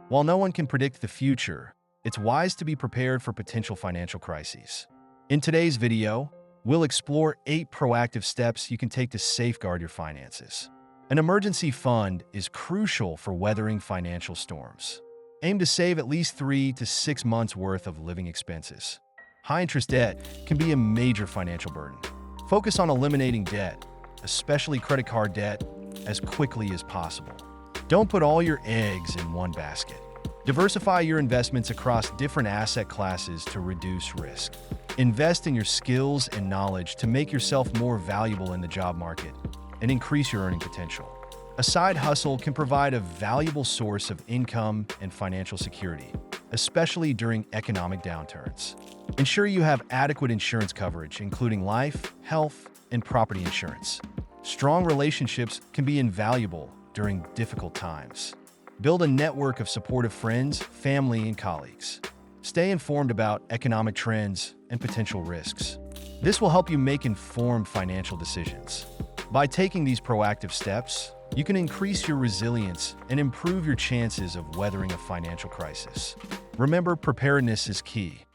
While no one can predict the future, it's wise to be prepared for potential financial crises. In today's video, we'll explore 8 proactive steps you can take to safeguard your finances. An emergency fund is crucial for weathering financial storms. Aim to save at least 3 to 6 months' worth of living expenses. High-interest debt can be a major financial burden. Focus on eliminating debt, especially credit card debt, as quickly as possible. Don't put all your eggs in one basket. Diversify your investments across different asset classes to reduce risk. Invest in your skills and knowledge to make yourself more valuable in the job market and increase your earning potential. A side hustle can provide a valuable source of income and financial security, especially during economic downturns. Ensure you have adequate insurance coverage, including life, health, and property insurance. Strong relationships can be invaluable during difficult times. Build a network of supportive friends, family, and colleagues. Stay informed about economic trends and potential risks. This will help you make informed financial decisions. By taking these proactive steps, you can increase your resilience and improve your chances of weathering a financial crisis. Remember, preparedness is key.